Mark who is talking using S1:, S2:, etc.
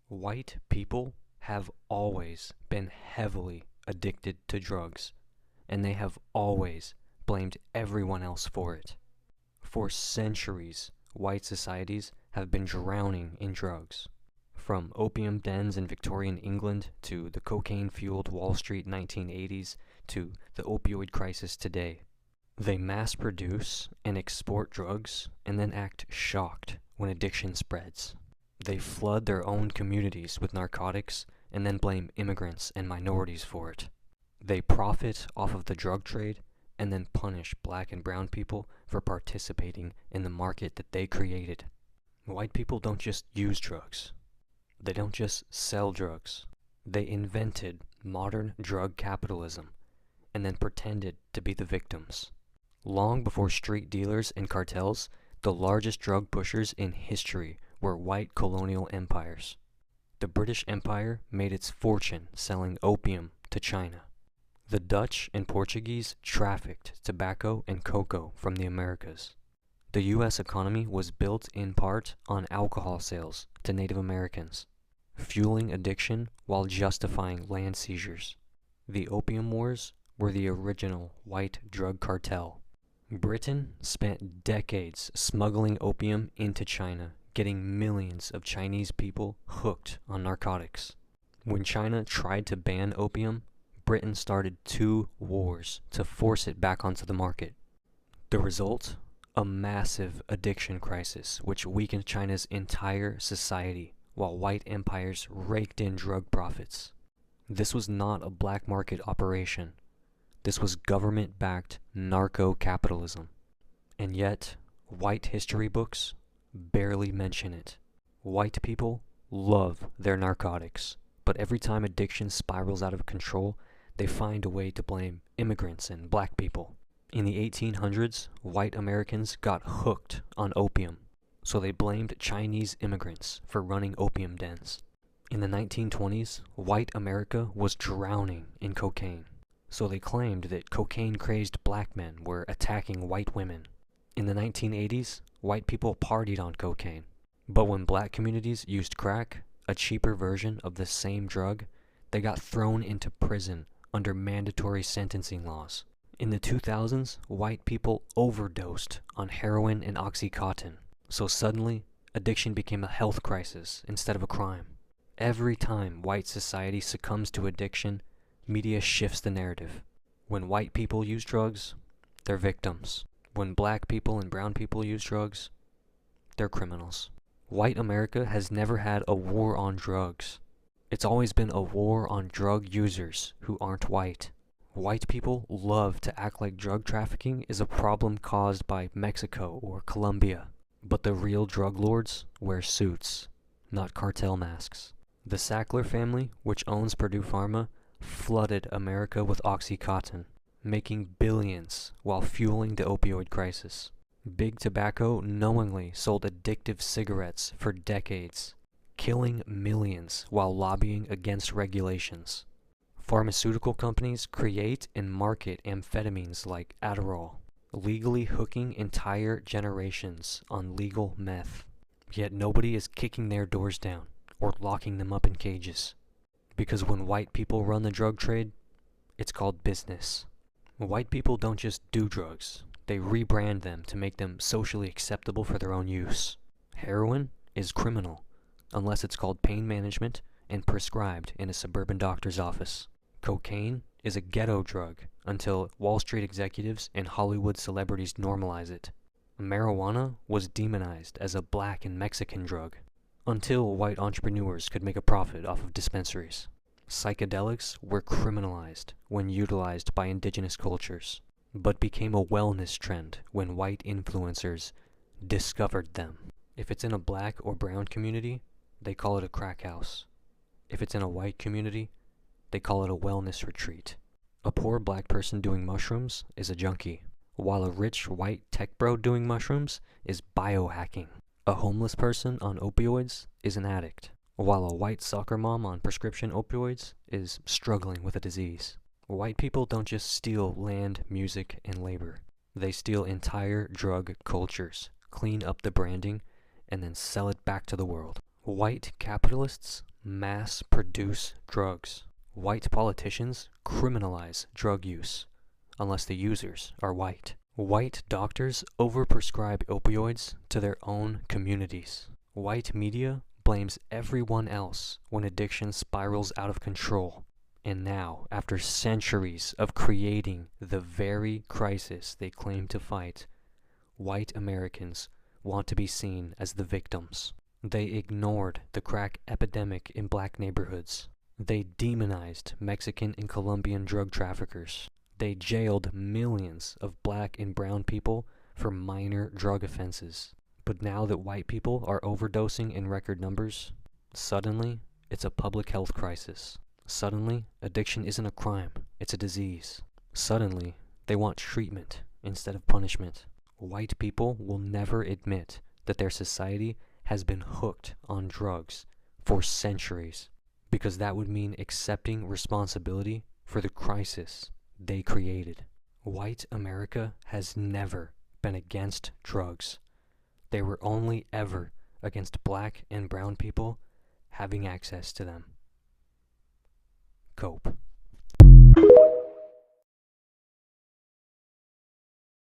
S1: White people have always been heavily addicted to drugs, and they have always blamed everyone else for it. For centuries, white societies have been drowning in drugs. From opium dens in Victorian England to the cocaine-fueled Wall Street 1980s to the opioid crisis today. They mass produce and export drugs and then act shocked when addiction spreads. They flood their own communities with narcotics and then blame immigrants and minorities for it. They profit off of the drug trade and then punish black and brown people for participating in the market that they created. White people don't just use drugs. They don't just sell drugs. They invented modern drug capitalism and then pretended to be the victims. Long before street dealers and cartels, the largest drug pushers in history were white colonial empires. The British Empire made its fortune selling opium to China. The Dutch and Portuguese trafficked tobacco and cocoa from the Americas. The U.S. economy was built in part on alcohol sales to Native Americans, fueling addiction while justifying land seizures. The Opium Wars were the original white drug cartel. Britain spent decades smuggling opium into China, getting millions of Chinese people hooked on narcotics. When China tried to ban opium, Britain started 2 wars to force it back onto the market. The result? A massive addiction crisis which weakened China's entire society while white empires raked in drug profits. This was not a black market operation. This was government-backed narco-capitalism. And yet, white history books barely mention it. White people love their narcotics, but every time addiction spirals out of control, they find a way to blame immigrants and black people. In the 1800s, white Americans got hooked on opium, so they blamed Chinese immigrants for running opium dens. In the 1920s, white America was drowning in cocaine, so they claimed that cocaine-crazed black men were attacking white women. In the 1980s, white people partied on cocaine, but when black communities used crack, a cheaper version of the same drug, they got thrown into prison under mandatory sentencing laws. In the 2000s, white people overdosed on heroin and Oxycontin, so suddenly, addiction became a health crisis instead of a crime. Every time white society succumbs to addiction, media shifts the narrative. When white people use drugs, they're victims. When black people and brown people use drugs, they're criminals. White America has never had a war on drugs. It's always been a war on drug users who aren't white. White people love to act like drug trafficking is a problem caused by Mexico or Colombia. But the real drug lords wear suits, not cartel masks. The Sackler family, which owns Purdue Pharma, flooded America with Oxycontin, making billions while fueling the opioid crisis. Big Tobacco knowingly sold addictive cigarettes for decades, killing millions while lobbying against regulations. Pharmaceutical companies create and market amphetamines like Adderall, legally hooking entire generations on legal meth. Yet nobody is kicking their doors down or locking them up in cages. Because when white people run the drug trade, it's called business. White people don't just do drugs, they rebrand them to make them socially acceptable for their own use. Heroin is criminal, unless it's called pain management and prescribed in a suburban doctor's office. Cocaine is a ghetto drug until Wall Street executives and Hollywood celebrities normalize it. Marijuana was demonized as a black and Mexican drug until white entrepreneurs could make a profit off of dispensaries. Psychedelics were criminalized when utilized by indigenous cultures, but became a wellness trend when white influencers discovered them. If it's in a black or brown community, they call it a crack house. If it's in a white community, they call it a wellness retreat. A poor black person doing mushrooms is a junkie, while a rich white tech bro doing mushrooms is biohacking. A homeless person on opioids is an addict, while a white soccer mom on prescription opioids is struggling with a disease. White people don't just steal land, music, and labor. They steal entire drug cultures, clean up the branding, and then sell it back to the world. White capitalists mass-produce drugs. White politicians criminalize drug use, unless the users are white. White doctors overprescribe opioids to their own communities. White media blames everyone else when addiction spirals out of control. And now, after centuries of creating the very crisis they claim to fight, white Americans want to be seen as the victims. They ignored the crack epidemic in black neighborhoods. They demonized Mexican and Colombian drug traffickers. They jailed millions of black and brown people for minor drug offenses. But now that white people are overdosing in record numbers, suddenly it's a public health crisis. Suddenly, addiction isn't a crime, it's a disease. Suddenly, they want treatment instead of punishment. White people will never admit that their society has been hooked on drugs for centuries, because that would mean accepting responsibility for the crisis they created. White America has never been against drugs. They were only ever against black and brown people having access to them. Cope.